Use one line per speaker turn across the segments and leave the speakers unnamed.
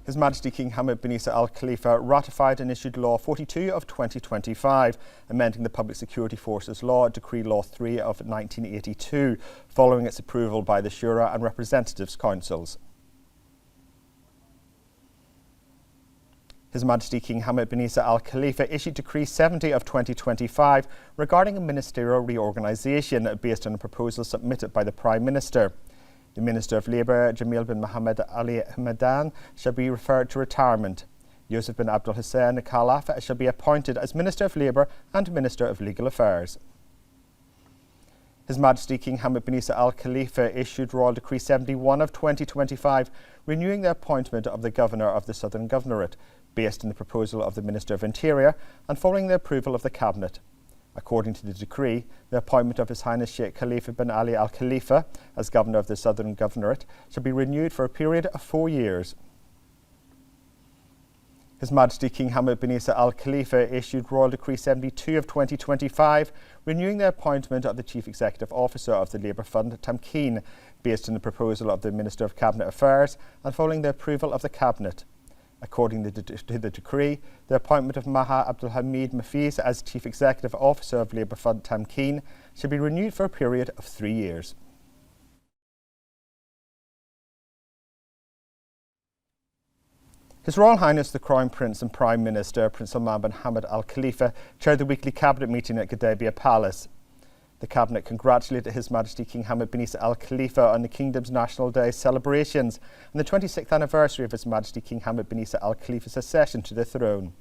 His Majesty King Hamad bin Isa Al Khalifa ratified and issued Law 42 of 2025, amending the Public Security Forces Law, Decree Law 3 of 1982, following its approval by the Shura and Representatives Councils. His Majesty King Hamad bin Isa Al Khalifa issued Decree 70 of 2025 regarding a ministerial reorganisation based on a proposal submitted by the Prime Minister. The Minister of Labour, Jamil bin Mohammed Ali Hamadan, shall be referred to retirement. Yusuf bin Abdul Hussein Khalaf shall be appointed as Minister of Labour and Minister of Legal Affairs. His Majesty King Hamad bin Isa Al Khalifa issued Royal Decree 71 of 2025, renewing the appointment of the Governor of the Southern Governorate, based on the proposal of the Minister of Interior and following the approval of the Cabinet. According to the decree, the appointment of His Highness Sheikh Khalifa bin Ali Al Khalifa as Governor of the Southern Governorate shall be renewed for a period of 4 years. His Majesty King Hamad bin Isa Al Khalifa issued Royal Decree 72 of 2025, renewing the appointment of the Chief Executive Officer of the Labour Fund, Tamkeen, based on the proposal of the Minister of Cabinet Affairs and following the approval of the Cabinet. According to the decree, the appointment of Maha Abdul Hamid Mafiz as Chief Executive Officer of Labour Fund Tamkeen should be renewed for a period of 3 years. His Royal Highness the Crown Prince and Prime Minister, Prince Salman bin Hamad Al Khalifa, chaired the weekly Cabinet meeting at Gudaibiya Palace. The Cabinet congratulated His Majesty King Hamad bin Isa Al Khalifa on the Kingdom's National Day celebrations and the 26th anniversary of His Majesty King Hamad bin Isa Al Khalifa's accession to the throne.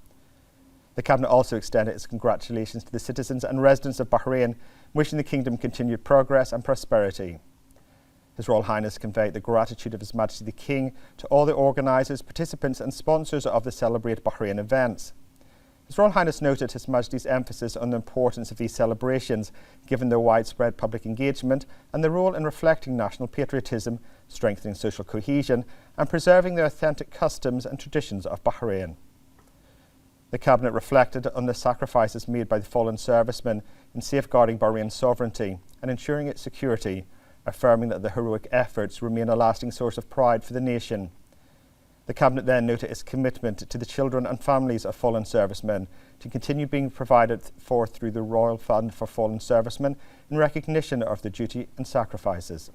The Cabinet also extended its congratulations to the citizens and residents of Bahrain, wishing the Kingdom continued progress and prosperity. His Royal Highness conveyed the gratitude of His Majesty the King to all the organisers, participants and sponsors of the Celebrate Bahrain events. His Royal Highness noted His Majesty's emphasis on the importance of these celebrations, given their widespread public engagement and the role in reflecting national patriotism, strengthening social cohesion and preserving the authentic customs and traditions of Bahrain. The Cabinet reflected on the sacrifices made by the fallen servicemen in safeguarding Bahrain's sovereignty and ensuring its security, affirming that the heroic efforts remain a lasting source of pride for the nation. The Cabinet then noted its commitment to the children and families of fallen servicemen to continue being provided for through the Royal Fund for Fallen Servicemen in recognition of their duty and sacrifices.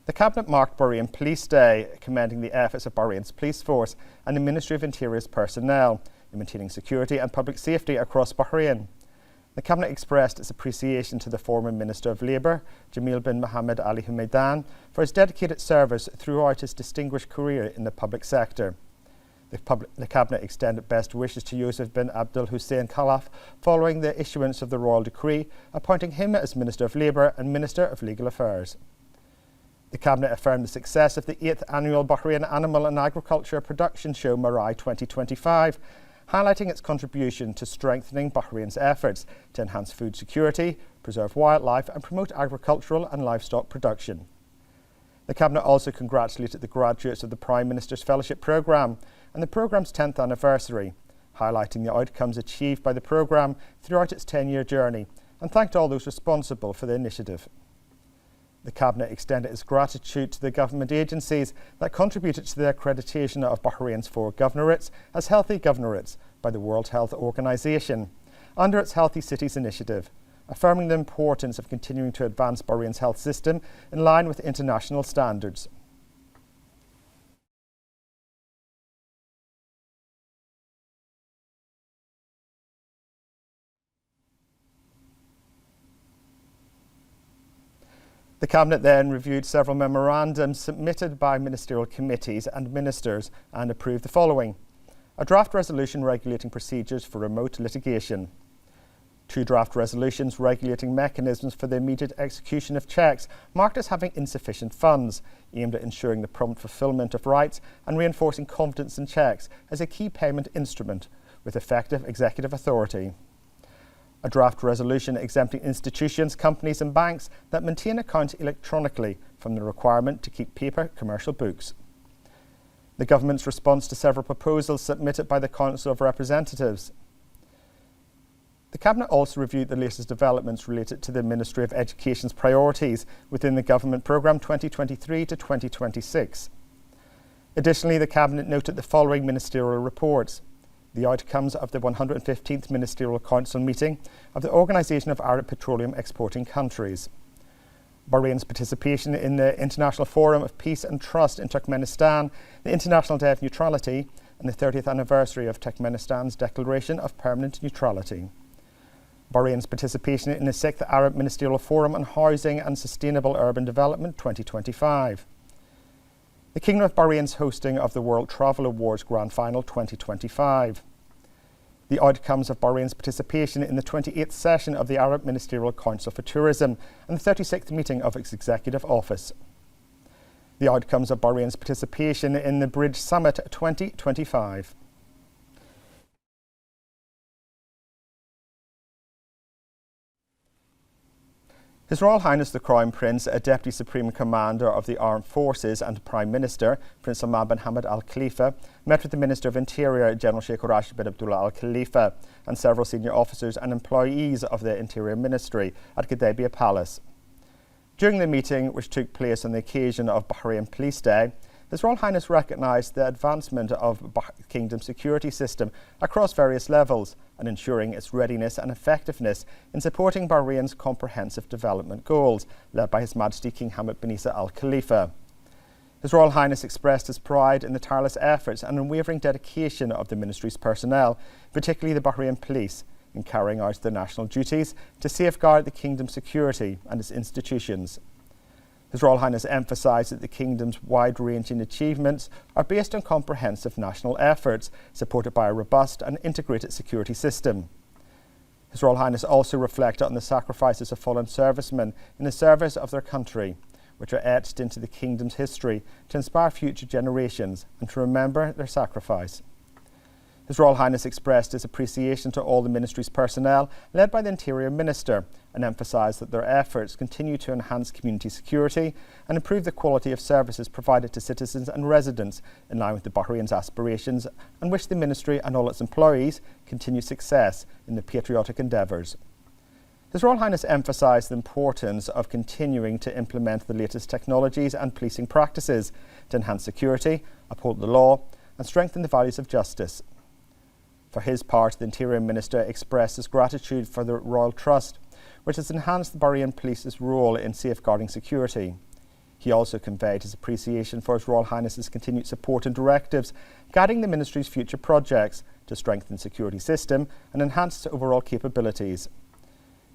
The Cabinet marked Bahrain Police Day, commending the efforts of Bahrain's police force and the Ministry of Interior's personnel in maintaining security and public safety across Bahrain. The Cabinet expressed its appreciation to the former Minister of Labour, Jamil bin Mohammed Ali Hamadan, for his dedicated service throughout his distinguished career in the public sector. The Cabinet extended best wishes to Yusuf bin Abdul Hussein Khalaf following the issuance of the Royal Decree, appointing him as Minister of Labour and Minister of Legal Affairs. The Cabinet affirmed the success of the 8th Annual Bahrain Animal and Agriculture Production Show Marai 2025, highlighting its contribution to strengthening Bahrain's efforts to enhance food security, preserve wildlife and promote agricultural and livestock production. The Cabinet also congratulated the graduates of the Prime Minister's Fellowship Programme and the programme's 10th anniversary, highlighting the outcomes achieved by the programme throughout its 10-year journey, and thanked all those responsible for the initiative. The Cabinet extended its gratitude to the government agencies that contributed to the accreditation of Bahrain's 4 governorates as healthy governorates by the World Health Organization under its Healthy Cities initiative, affirming the importance of continuing to advance Bahrain's health system in line with international standards. The Cabinet then reviewed several memorandums submitted by ministerial committees and ministers and approved the following: a draft resolution regulating procedures for remote litigation, 2 draft resolutions regulating mechanisms for the immediate execution of cheques marked as having insufficient funds, aimed at ensuring the prompt fulfilment of rights and reinforcing confidence in cheques as a key payment instrument with effective executive authority. A draft resolution exempting institutions, companies and banks that maintain accounts electronically from the requirement to keep paper commercial books. The Government's response to several proposals submitted by the Council of Representatives. The Cabinet also reviewed the latest developments related to the Ministry of Education's priorities within the Government Programme 2023 to 2026. Additionally, the Cabinet noted the following ministerial reports: the outcomes of the 115th Ministerial Council meeting of the Organisation of Arab Petroleum Exporting Countries, Bahrain's participation in the International Forum of Peace and Trust in Turkmenistan, the International Day of Neutrality, and the 30th anniversary of Turkmenistan's Declaration of Permanent Neutrality, Bahrain's participation in the 6th Arab Ministerial Forum on Housing and Sustainable Urban Development 2025, the Kingdom of Bahrain's hosting of the World Travel Awards Grand Final 2025, the outcomes of Bahrain's participation in the 28th session of the Arab Ministerial Council for Tourism and the 36th meeting of its Executive Office, the outcomes of Bahrain's participation in the Bridge Summit 2025. His Royal Highness the Crown Prince, a Deputy Supreme Commander of the Armed Forces and Prime Minister, Prince Salman bin Hamad Al Khalifa, met with the Minister of Interior, General Sheikh Rashid bin Abdullah Al Khalifa, and several senior officers and employees of the Interior Ministry at Gudaibiya Palace. During the meeting, which took place on the occasion of Bahrain Police Day, His Royal Highness recognised the advancement of the Kingdom's security system across various levels and ensuring its readiness and effectiveness in supporting Bahrain's comprehensive development goals, led by His Majesty King Hamad bin Isa Al Khalifa. His Royal Highness expressed his pride in the tireless efforts and unwavering dedication of the Ministry's personnel, particularly the Bahrain Police, in carrying out their national duties to safeguard the Kingdom's security and its institutions. His Royal Highness emphasised that the Kingdom's wide-ranging achievements are based on comprehensive national efforts, supported by a robust and integrated security system. His Royal Highness also reflected on the sacrifices of fallen servicemen in the service of their country, which are etched into the Kingdom's history to inspire future generations and to remember their sacrifice. His Royal Highness expressed his appreciation to all the Ministry's personnel, led by the Interior Minister, and emphasised that their efforts continue to enhance community security and improve the quality of services provided to citizens and residents in line with the Bahrain's aspirations, and wish the Ministry and all its employees continued success in their patriotic endeavours. His Royal Highness emphasised the importance of continuing to implement the latest technologies and policing practices to enhance security, uphold the law, and strengthen the values of justice. For his part, the Interior Minister expressed his gratitude for the Royal Trust, which has enhanced the Bahrain Police's role in safeguarding security. He also conveyed his appreciation for His Royal Highness's continued support and directives, guiding the Ministry's future projects to strengthen the security system and enhance its overall capabilities.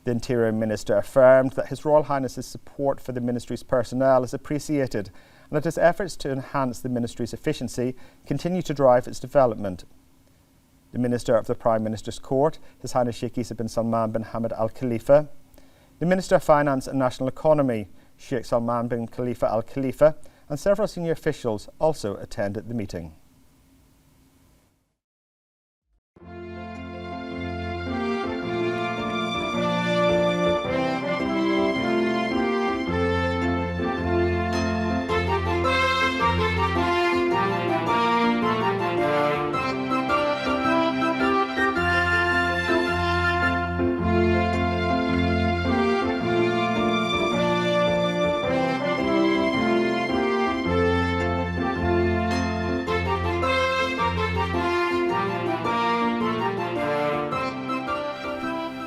The Interior Minister affirmed that His Royal Highness's support for the Ministry's personnel is appreciated and that his efforts to enhance the Ministry's efficiency continue to drive its development. The Minister of the Prime Minister's Court, His Highness Sheikh Isa bin Salman bin Hamad Al Khalifa, the Minister of Finance and National Economy, Sheikh Salman bin Khalifa Al Khalifa, and several senior officials also attended the meeting.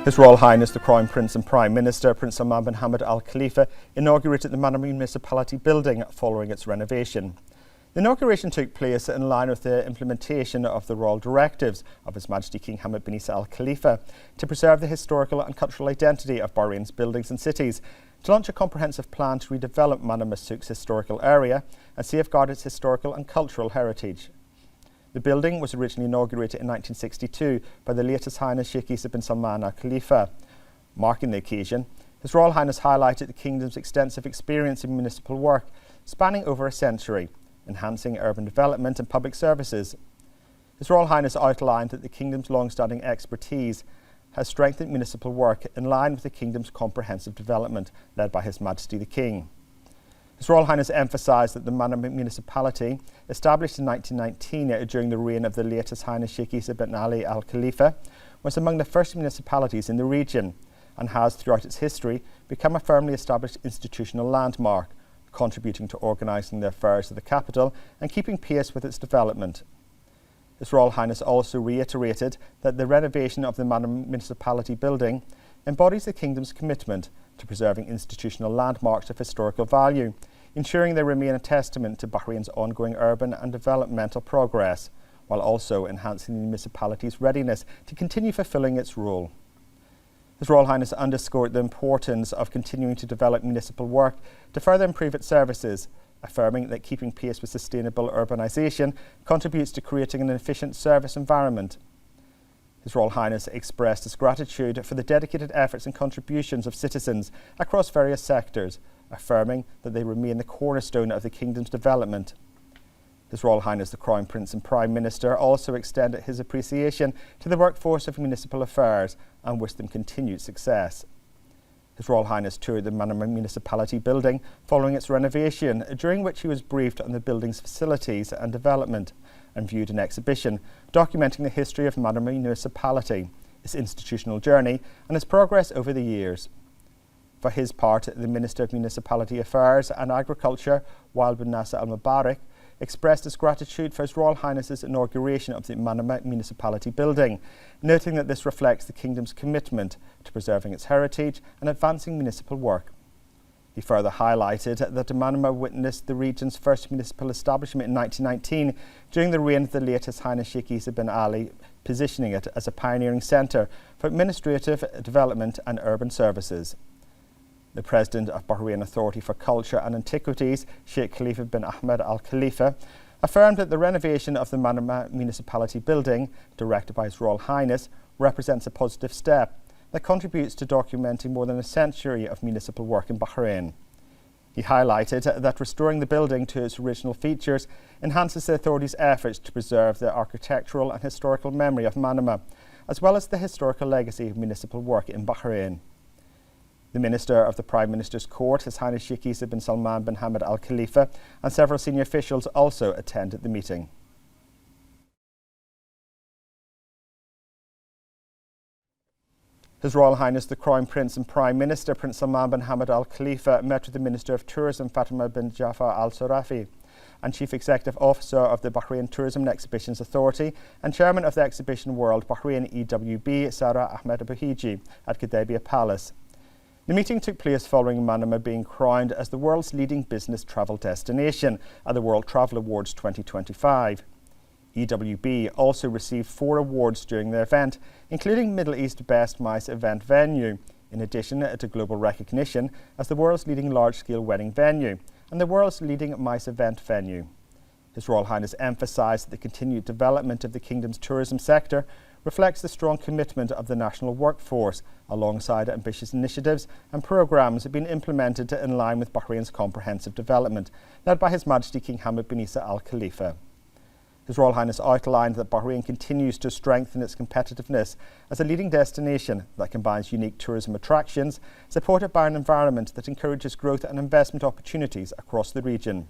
His Royal Highness the Crown Prince and Prime Minister, Prince Salman bin Hamad Al Khalifa, inaugurated the Manama municipality building following its renovation. The inauguration took place in line with the implementation of the royal directives of His Majesty King Hamad bin Isa Al Khalifa to preserve the historical and cultural identity of Bahrain's buildings and cities, to launch a comprehensive plan to redevelop Manama Souk's historical area and safeguard its historical and cultural heritage. The building was originally inaugurated in 1962 by the late His Highness Sheikh Isa bin Salman Al Khalifa. Marking the occasion, His Royal Highness highlighted the Kingdom's extensive experience in municipal work, spanning over a century, enhancing urban development and public services. His Royal Highness outlined that the Kingdom's long-standing expertise has strengthened municipal work in line with the Kingdom's comprehensive development, led by His Majesty the King. His Royal Highness emphasised that the Manama municipality, established in 1919 during the reign of the late His Highness Sheikh Isa bin Ali Al Khalifa, was among the first municipalities in the region and has, throughout its history, become a firmly established institutional landmark, contributing to organising the affairs of the capital and keeping pace with its development. His Royal Highness also reiterated that the renovation of the Manama municipality building embodies the Kingdom's commitment to preserving institutional landmarks of historical value, ensuring they remain a testament to Bahrain's ongoing urban and developmental progress, while also enhancing the municipality's readiness to continue fulfilling its role. His Royal Highness underscored the importance of continuing to develop municipal work to further improve its services, affirming that keeping pace with sustainable urbanisation contributes to creating an efficient service environment. His Royal Highness expressed his gratitude for the dedicated efforts and contributions of citizens across various sectors, affirming that they remain the cornerstone of the Kingdom's development. His Royal Highness the Crown Prince and Prime Minister also extended his appreciation to the workforce of municipal affairs and wished them continued success. His Royal Highness toured the Manama municipality building following its renovation, during which he was briefed on the building's facilities and development, and viewed an exhibition documenting the history of Manama municipality, its institutional journey and its progress over the years. For his part, the Minister of Municipality Affairs and Agriculture, Wal bin Nasser Al Mubarak, expressed his gratitude for His Royal Highness's inauguration of the Manama municipality building, noting that this reflects the Kingdom's commitment to preserving its heritage and advancing municipal work. He further highlighted that Manama witnessed the region's first municipal establishment in 1919 during the reign of the late His Highness Sheikh Isa bin Ali, positioning it as a pioneering centre for administrative development and urban services. The President of Bahrain Authority for Culture and Antiquities, Sheikh Khalifa bin Ahmed Al Khalifa, affirmed that the renovation of the Manama municipality building, directed by His Royal Highness, represents a positive step that contributes to documenting more than a century of municipal work in Bahrain. He highlighted that restoring the building to its original features enhances the authority's efforts to preserve the architectural and historical memory of Manama, as well as the historical legacy of municipal work in Bahrain. The Minister of the Prime Minister's Court, His Highness Sheikh Isa bin Salman bin Hamad Al Khalifa, and several senior officials also attended the meeting. His Royal Highness the Crown Prince and Prime Minister Prince Salman bin Hamad Al Khalifa met with the Minister of Tourism Fatima bin Jafar Al Sarafi and Chief Executive Officer of the Bahrain Tourism and Exhibitions Authority and Chairman of the Exhibition World Bahrain EWB Sarah Ahmed Abuhiji at Gudaibiya Palace. The meeting took place following Manama being crowned as the world's leading business travel destination at the World Travel Awards 2025. EWB also received 4 awards during the event, including Middle East Best MICE Event Venue, in addition to global recognition as the world's leading large-scale wedding venue and the world's leading MICE event venue. His Royal Highness emphasised that the continued development of the Kingdom's tourism sector reflects the strong commitment of the national workforce, alongside ambitious initiatives and programmes being implemented in line with Bahrain's comprehensive development, led by His Majesty King Hamad bin Isa Al Khalifa. His Royal Highness outlined that Bahrain continues to strengthen its competitiveness as a leading destination that combines unique tourism attractions, supported by an environment that encourages growth and investment opportunities across the region.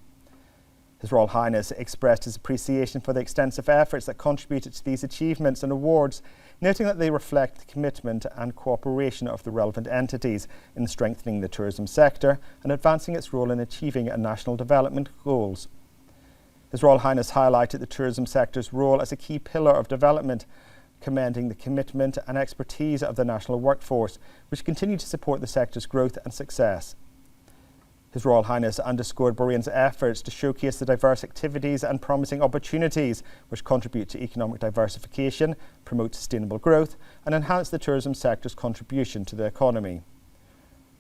His Royal Highness expressed his appreciation for the extensive efforts that contributed to these achievements and awards, noting that they reflect the commitment and cooperation of the relevant entities in strengthening the tourism sector and advancing its role in achieving national development goals. His Royal Highness highlighted the tourism sector's role as a key pillar of development, commending the commitment and expertise of the national workforce, which continue to support the sector's growth and success. His Royal Highness underscored Bahrain's efforts to showcase the diverse activities and promising opportunities which contribute to economic diversification, promote sustainable growth and enhance the tourism sector's contribution to the economy.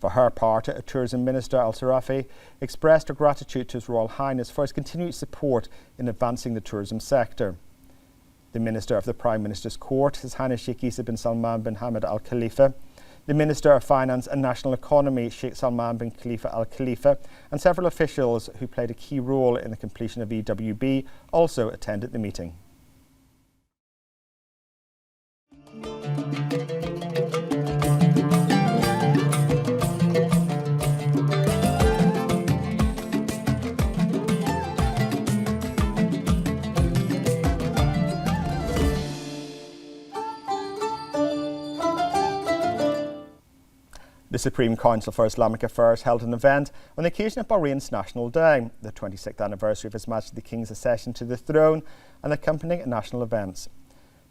For her part, Tourism Minister Al Sarafi expressed her gratitude to His Royal Highness for his continued support in advancing the tourism sector. The Minister of the Prime Minister's Court, His Highness Sheikh Isa bin Salman bin Hamad Al Khalifa, the Minister of Finance and National Economy, Sheikh Salman bin Khalifa Al Khalifa, and several officials who played a key role in the completion of EWB also attended the meeting. The Supreme Council for Islamic Affairs held an event on the occasion of Bahrain's National Day, the 26th anniversary of His Majesty the King's accession to the throne, and accompanying national events.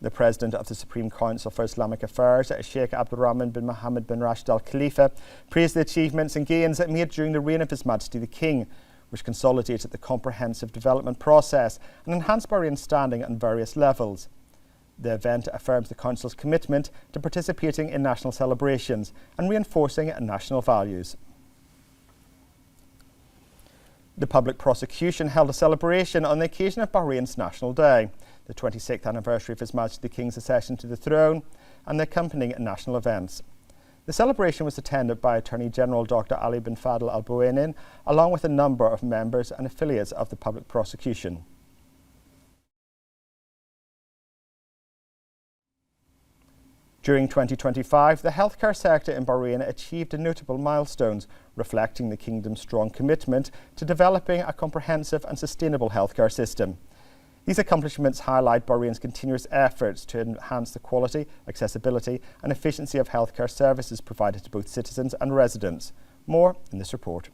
The President of the Supreme Council for Islamic Affairs, Sheikh Abdulrahman bin Mohammed bin Rashid Al Khalifa, praised the achievements and gains made during the reign of His Majesty the King, which consolidated the comprehensive development process and enhanced Bahrain's standing on various levels. The event affirms the Council's commitment to participating in national celebrations and reinforcing national values. The public prosecution held a celebration on the occasion of Bahrain's National Day, the 26th anniversary of His Majesty the King's accession to the throne, and the accompanying national events. The celebration was attended by Attorney General Dr. Ali bin Fadl Al Buainin, along with a number of members and affiliates of the public prosecution. During 2025, the healthcare sector in Bahrain achieved notable milestones, reflecting the Kingdom's strong commitment to developing a comprehensive and sustainable healthcare system. These accomplishments highlight Bahrain's continuous efforts to enhance the quality, accessibility and efficiency of healthcare services provided to both citizens and residents. More in this report.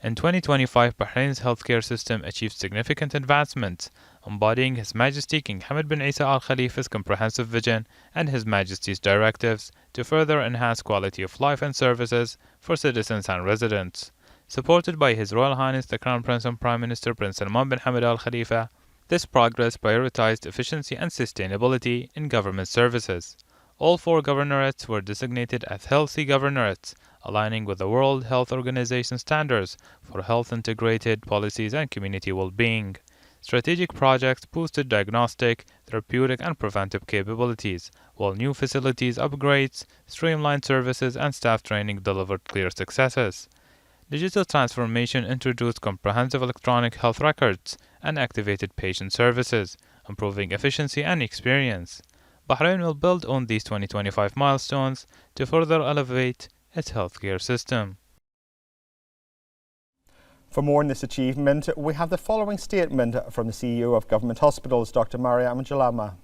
In 2025, Bahrain's healthcare system achieved significant advancements, embodying His Majesty King Hamad bin Isa Al Khalifa's comprehensive vision and His Majesty's directives to further enhance quality of life and services for citizens and residents. Supported by His Royal Highness the Crown Prince and Prime Minister Prince Salman bin Hamad Al Khalifa, this progress prioritized efficiency and sustainability in government services. All 4 governorates were designated as healthy governorates, aligning with the World Health Organization standards for health-integrated policies and community well-being. Strategic projects boosted diagnostic, therapeutic and preventive capabilities, while new facilities upgrades, streamlined services and staff training delivered clear successes. Digital transformation introduced comprehensive electronic health records and activated patient services, improving efficiency and experience. Bahrain will build on these 2025 milestones to further elevate its healthcare system.
For more on this achievement, we have the following statement from the CEO of Government Hospitals, Dr. Mariam Jalama.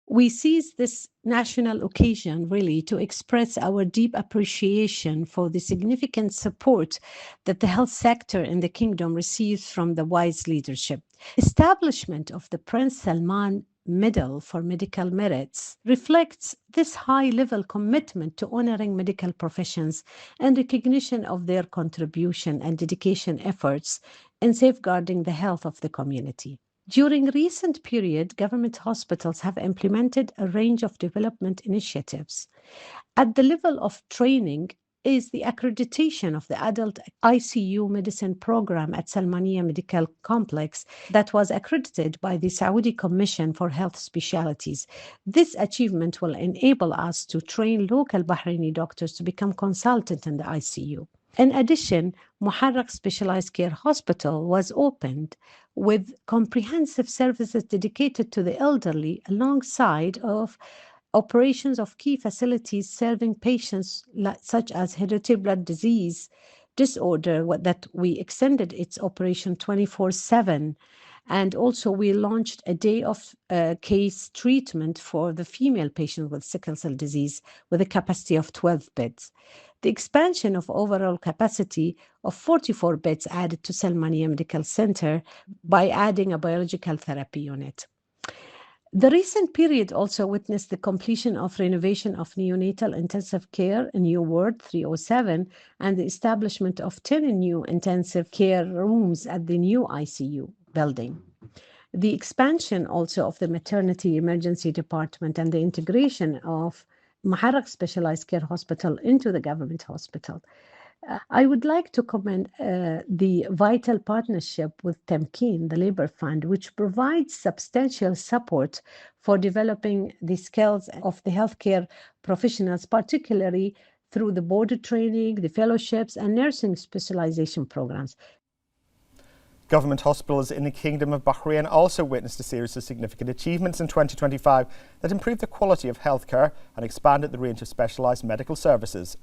We seize this national occasion really to express our deep appreciation for the significant support that the health sector in the kingdom receives from the wise leadership. Establishment of the Prince Salman Medal for Medical Merits reflects this high-level commitment to honoring medical professions and recognition of their contribution and dedication efforts in safeguarding the health of the community. During recent period, government hospitals have implemented a range of development initiatives. At the level of training is the accreditation of the adult ICU medicine program at Salmania Medical Complex that was accredited by the Saudi Commission for Health Specialties. This achievement will enable us to train local Bahraini doctors to become consultants in the ICU. In addition, Muharraq Specialized Care Hospital was opened with comprehensive services dedicated to the elderly alongside of operations of key facilities serving patients such as hereditary blood disease disorder that we extended its operation 24/7. And also we launched a day of case treatment for the female patient with sickle cell disease with a capacity of 12 beds. The expansion of overall capacity of 44 beds added to Salmania Medical Center by adding a biological therapy unit. The recent period also witnessed the completion of renovation of neonatal intensive care in New Ward 307 and the establishment of 10 new intensive care rooms at the new ICU building. The expansion also of the maternity emergency department and the integration of Muharraq Specialized Care Hospital into the government hospital. I would like to commend the vital partnership with Temkeen, the Labor Fund, which provides substantial support for developing the skills of the healthcare professionals, particularly through the border training, the fellowships, and nursing specialization programs.
Government hospitals in the Kingdom of Bahrain also witnessed a series of significant achievements in 2025 that improved the quality of healthcare and expanded the range of specialised medical services.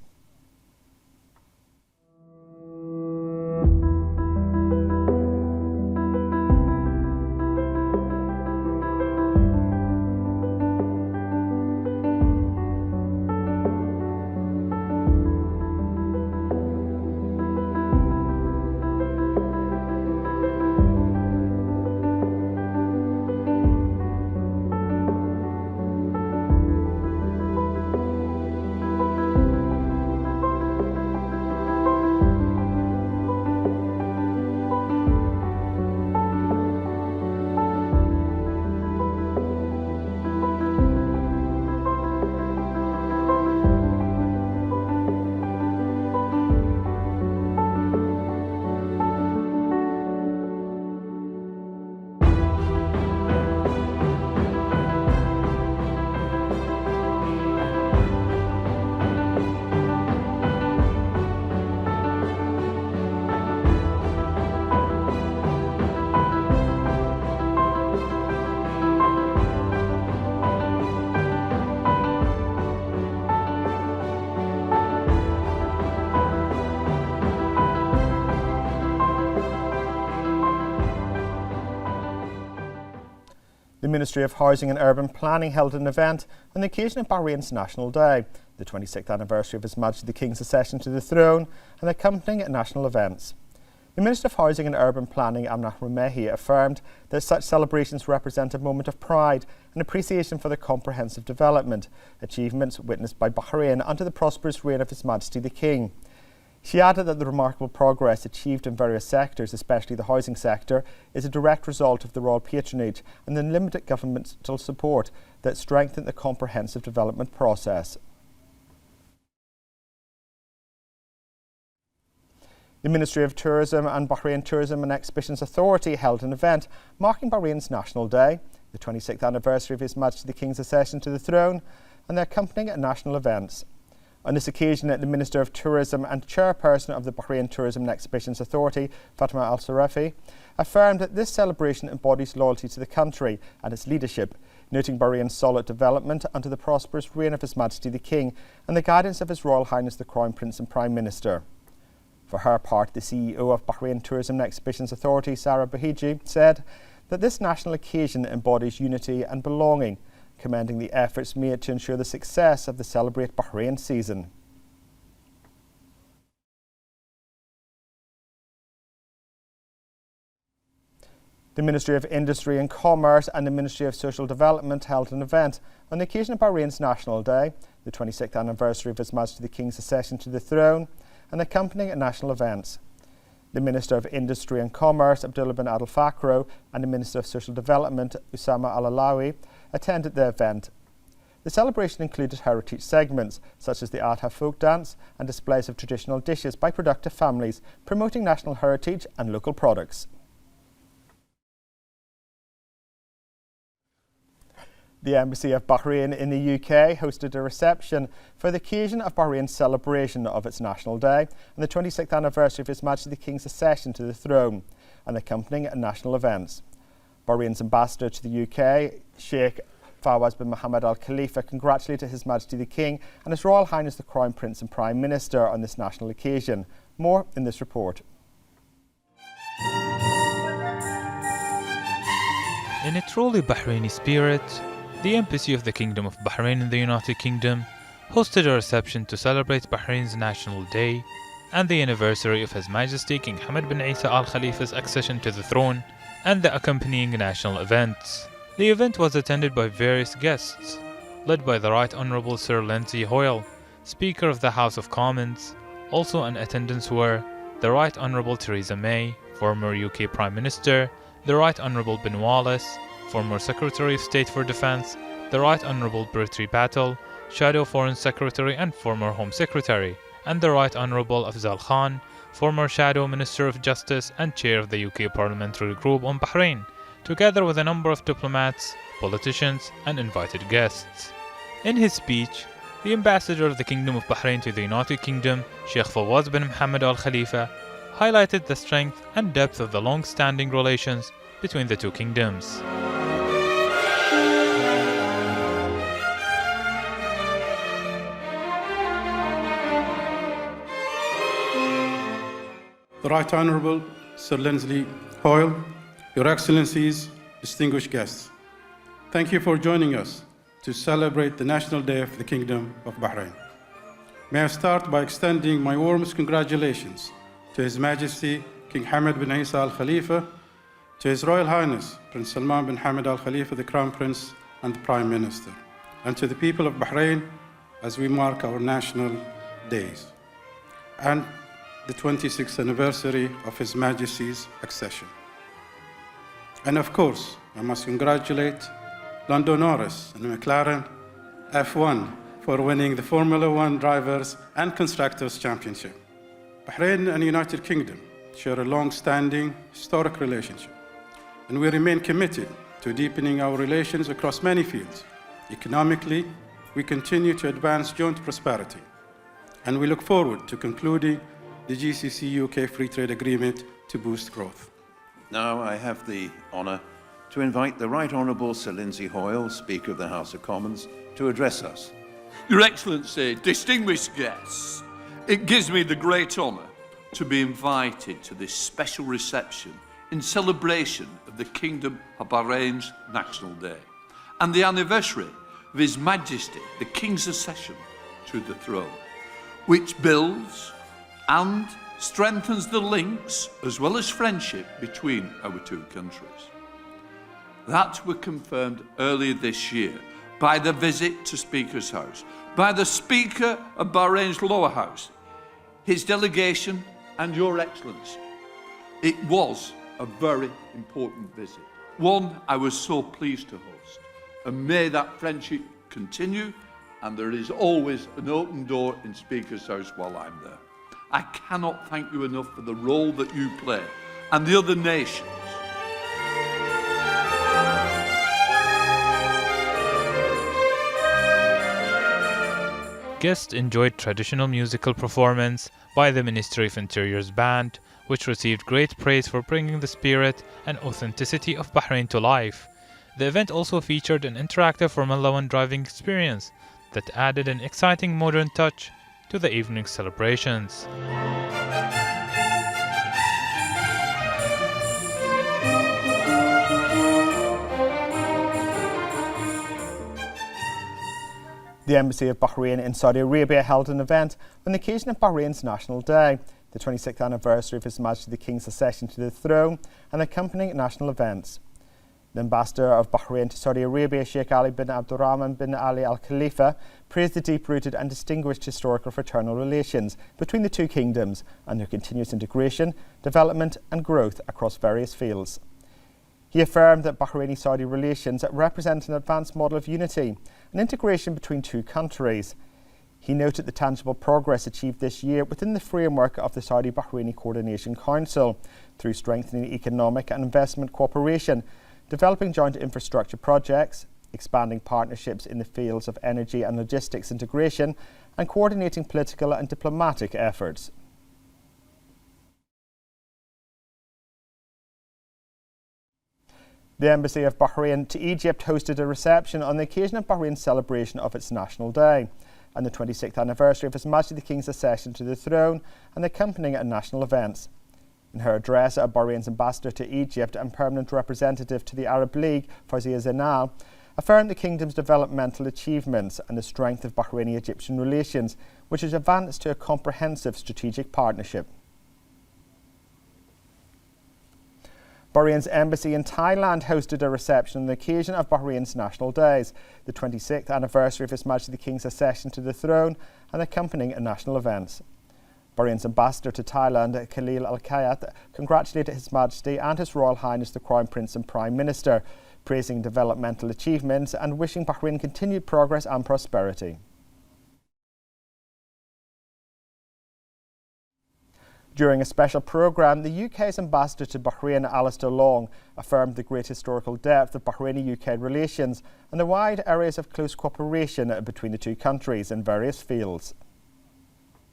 Ministry of Housing and Urban Planning held an event on the occasion of Bahrain's National Day, the 26th anniversary of His Majesty the King's accession to the throne, and accompanying national events. The Minister of Housing and Urban Planning, Amna Rumehi, affirmed that such celebrations represent a moment of pride and appreciation for the comprehensive development achievements witnessed by Bahrain under the prosperous reign of His Majesty the King. She added that the remarkable progress achieved in various sectors, especially the housing sector, is a direct result of the royal patronage and the limited governmental support that strengthened the comprehensive development process. The Ministry of Tourism and Bahrain Tourism and Exhibitions Authority held an event marking Bahrain's National Day, the 26th anniversary of His Majesty the King's accession to the throne, and the accompanying national events. On this occasion, the Minister of Tourism and Chairperson of the Bahrain Tourism and Exhibitions Authority, Fatima Al-Sarafi, affirmed that this celebration embodies loyalty to the country and its leadership, noting Bahrain's solid development under the prosperous reign of His Majesty the King and the guidance of His Royal Highness the Crown Prince and Prime Minister. For her part, the CEO of Bahrain Tourism and Exhibitions Authority, Sarah Bahiji, said that this national occasion embodies unity and belonging, commending the efforts made to ensure the success of the Celebrate Bahrain season. The Ministry of Industry and Commerce and the Ministry of Social Development held an event on the occasion of Bahrain's National Day, the 26th anniversary of His Majesty the King's accession to the throne, and accompanying national events. The Minister of Industry and Commerce, Abdullah bin Adel Fakro, and the Minister of Social Development, Usama Al-Alawi, attended the event. The celebration included heritage segments, such as the Adha folk dance and displays of traditional dishes by productive families, promoting national heritage and local products. The Embassy of Bahrain in the UK hosted a reception for the occasion of Bahrain's celebration of its National Day and the 26th anniversary of His Majesty the King's accession to the throne, and accompanying national events. Bahrain's ambassador to the UK, Sheikh Fawaz bin Mohammed Al Khalifa, congratulated His Majesty the King and His Royal Highness the Crown Prince and Prime Minister on this national occasion. More in this report.
In a truly Bahraini spirit, the Embassy of the Kingdom of Bahrain in the United Kingdom hosted a reception to celebrate Bahrain's National Day and the anniversary of His Majesty King Hamad bin Isa Al Khalifa's accession to the throne and the accompanying national events. The event was attended by various guests, led by the Right Honourable Sir Lindsay Hoyle, Speaker of the House of Commons. Also in attendance were the Right Honourable Theresa May, former UK Prime Minister, the Right Honourable Ben Wallace, former Secretary of State for Defence, the Right Honourable Bertie Patel, Shadow Foreign Secretary and former Home Secretary, and the Right Honourable Afzal Khan, former Shadow Minister of Justice and Chair of the UK Parliamentary Group on Bahrain, together with a number of diplomats, politicians and invited guests. In his speech, the Ambassador of the Kingdom of Bahrain to the United Kingdom, Sheikh Fawaz bin Mohammed Al Khalifa, highlighted the strength and depth of the long-standing relations between the two kingdoms.
The Right Honourable Sir Lindsay Hoyle, Your Excellencies, distinguished guests, thank you for joining us to celebrate the National Day of the Kingdom of Bahrain. May I start by extending my warmest congratulations to His Majesty King Hamad bin Isa Al Khalifa, to His Royal Highness Prince Salman bin Hamad Al Khalifa, the Crown Prince and the Prime Minister, and to the people of Bahrain as we mark our national days and the 26th anniversary of His Majesty's accession. And of course, I must congratulate Lando Norris and McLaren F1 for winning the Formula One Drivers and Constructors Championship. Bahrain and the United Kingdom share a long-standing historic relationship, and we remain committed to deepening our relations across many fields. Economically, we continue to advance joint prosperity, and we look forward to concluding the GCC-UK Free Trade Agreement to boost growth.
Now I have the honour to invite the Right Honourable Sir Lindsay Hoyle, Speaker of the House of Commons, to address us.
Your Excellency, distinguished guests, it gives me the great honour to be invited to this special reception in celebration of the Kingdom of Bahrain's National Day and the anniversary of His Majesty the King's accession to the throne, which builds and strengthens the links as well as friendship between our two countries. That were confirmed earlier this year by the visit to Speaker's House, by the Speaker of Bahrain's lower house, his delegation and Your Excellency. It was a very important visit, one I was so pleased to host, and may that friendship continue, and there is always an open door in Speaker's House while I'm there. I cannot thank you enough for the role that you play and the other nations.
Guests enjoyed traditional musical performance by the Ministry of Interior's band, which received great praise for bringing the spirit and authenticity of Bahrain to life. The event also featured an interactive Formula One driving experience that added an exciting modern touch to the evening's celebrations.
The Embassy of Bahrain in Saudi Arabia held an event on the occasion of Bahrain's National Day, the 26th anniversary of His Majesty the King's accession to the throne, and accompanying national events. The Ambassador of Bahrain to Saudi Arabia, Sheikh Ali bin Abdurrahman bin Ali Al Khalifa, praised the deep-rooted and distinguished historical fraternal relations between the two kingdoms and their continuous integration, development and growth across various fields. He affirmed that Bahraini-Saudi relations represent an advanced model of unity and integration between two countries. He noted the tangible progress achieved this year within the framework of the Saudi-Bahraini Coordination Council through strengthening economic and investment cooperation, developing joint infrastructure projects, expanding partnerships in the fields of energy and logistics integration, and coordinating political and diplomatic efforts. The Embassy of Bahrain to Egypt hosted a reception on the occasion of Bahrain's celebration of its National Day and the 26th anniversary of His Majesty the King's accession to the throne and accompanying national events. In her address, Bahrain's ambassador to Egypt and permanent representative to the Arab League, Fawzia Zainal, affirmed the kingdom's developmental achievements and the strength of Bahraini-Egyptian relations, which has advanced to a comprehensive strategic partnership. Bahrain's embassy in Thailand hosted a reception on the occasion of Bahrain's National Days, the 26th anniversary of His Majesty the King's accession to the throne and accompanying national events. Bahrain's ambassador to Thailand, Khalil Al-Kayat, congratulated His Majesty and His Royal Highness the Crown Prince and Prime Minister, praising developmental achievements and wishing Bahrain continued progress and prosperity. During a special programme, the UK's ambassador to Bahrain, Alistair Long, affirmed the great historical depth of Bahraini-UK relations and the wide areas of close cooperation between the two countries in various fields.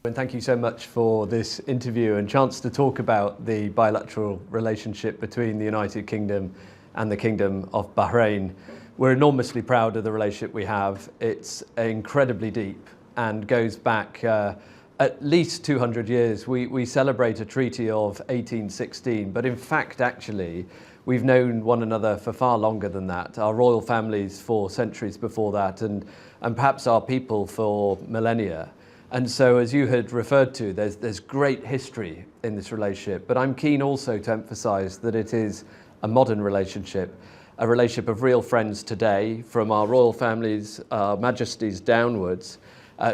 And thank you so much for this interview and chance to talk about the bilateral relationship between the United Kingdom and the Kingdom of Bahrain. We're enormously proud of the relationship we have. It's incredibly deep and goes back at least 200 years. We celebrate a treaty of 1816, but in fact, actually, we've known one another for far longer than that. Our royal families for centuries before that, and perhaps our people for millennia. And so, as you had referred to, there's great history in this relationship, but I'm keen also to emphasize that it is a modern relationship, a relationship of real friends today, from our royal families, our majesties downwards,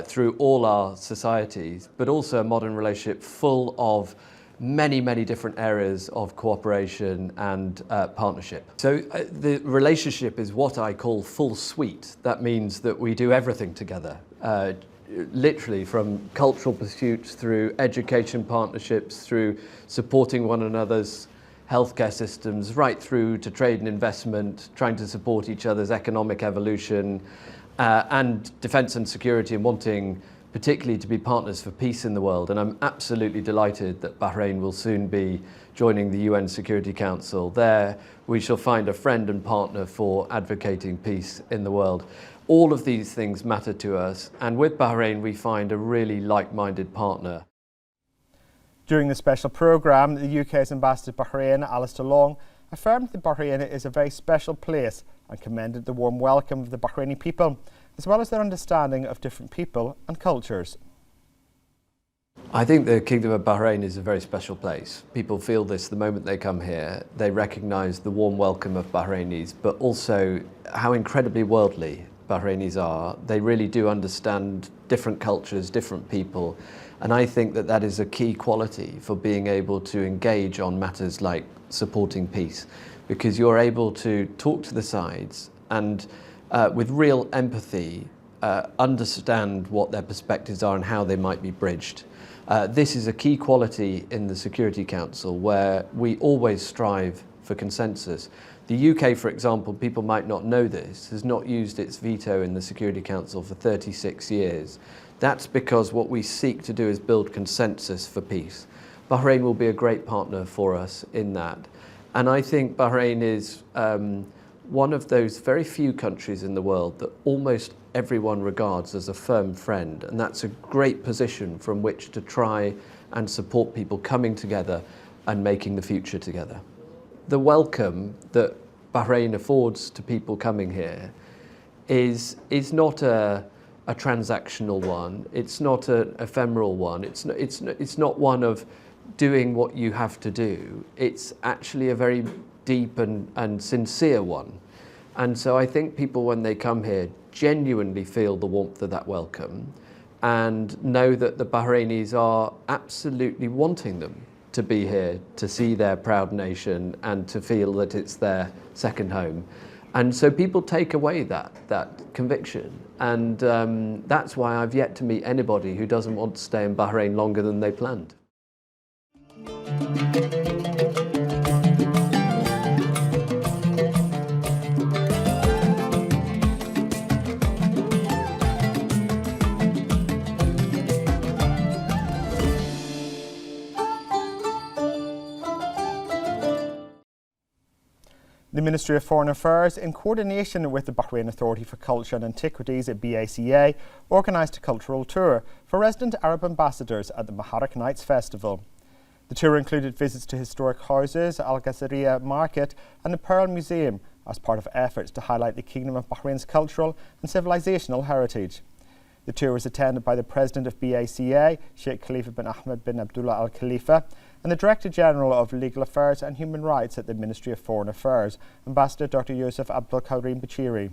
through all our societies, but also a modern relationship full of many, many different areas of cooperation and partnership. So the relationship is what I call full suite. That means that we do everything together, literally from cultural pursuits through education partnerships, through supporting one another's healthcare systems, right through to trade and investment, trying to support each other's economic evolution, and defence and security, and wanting particularly to be partners for peace in the world. And I'm absolutely delighted that Bahrain will soon be joining the UN Security Council. There we shall find a friend and partner for advocating peace in the world. All of these things matter to us, and with Bahrain we find a really like-minded partner.
During the special programme, the UK's ambassador to Bahrain, Alistair Long, affirmed that Bahrain is a very special place and commended the warm welcome of the Bahraini people, as well as their understanding of different people and cultures.
I think the Kingdom of Bahrain is a very special place. People feel this the moment they come here. They recognise the warm welcome of Bahrainis, but also how incredibly worldly Bahrainis are. They really do understand different cultures, different people, and I think that that is a key quality for being able to engage on matters like supporting peace, because you're able to talk to the sides and with real empathy understand what their perspectives are and how they might be bridged. This is a key quality in the Security Council where we always strive for consensus. The UK, for example, people might not know this, has not used its veto in the Security Council for 36 years. That's because what we seek to do is build consensus for peace. Bahrain will be a great partner for us in that. And I think Bahrain is one of those very few countries in the world that almost everyone regards as a firm friend, and that's a great position from which to try and support people coming together and making the future together. The welcome that Bahrain affords to people coming here is not a transactional one, it's not an ephemeral one, it's not one of doing what you have to do. It's actually a very deep and sincere one. And so I think people, when they come here, genuinely feel the warmth of that welcome and know that the Bahrainis are absolutely wanting them to be here, to see their proud nation and to feel that it's their second home. And so people take away that conviction. And that's why I've yet to meet anybody who doesn't want to stay in Bahrain longer than they planned.
The Ministry of Foreign Affairs, in coordination with the Bahrain Authority for Culture and Antiquities at BACA, organised a cultural tour for resident Arab ambassadors at the Muharraq Nights Festival. The tour included visits to historic houses, Al Ghazariya Market and the Pearl Museum as part of efforts to highlight the Kingdom of Bahrain's cultural and civilisational heritage. The tour was attended by the President of BACA, Sheikh Khalifa bin Ahmed bin Abdullah Al Khalifa, and the Director General of Legal Affairs and Human Rights at the Ministry of Foreign Affairs, Ambassador Dr. Yusuf Abdul Karim Bachiri.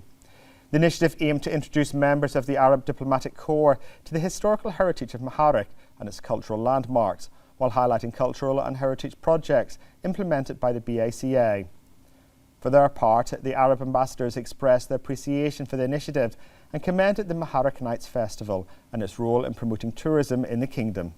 The initiative aimed to introduce members of the Arab Diplomatic Corps to the historical heritage of Muharraq and its cultural landmarks, while highlighting cultural and heritage projects implemented by the BACA. For their part, the Arab ambassadors expressed their appreciation for the initiative and commended the Muharraq Nights Festival and its role in promoting tourism in the kingdom.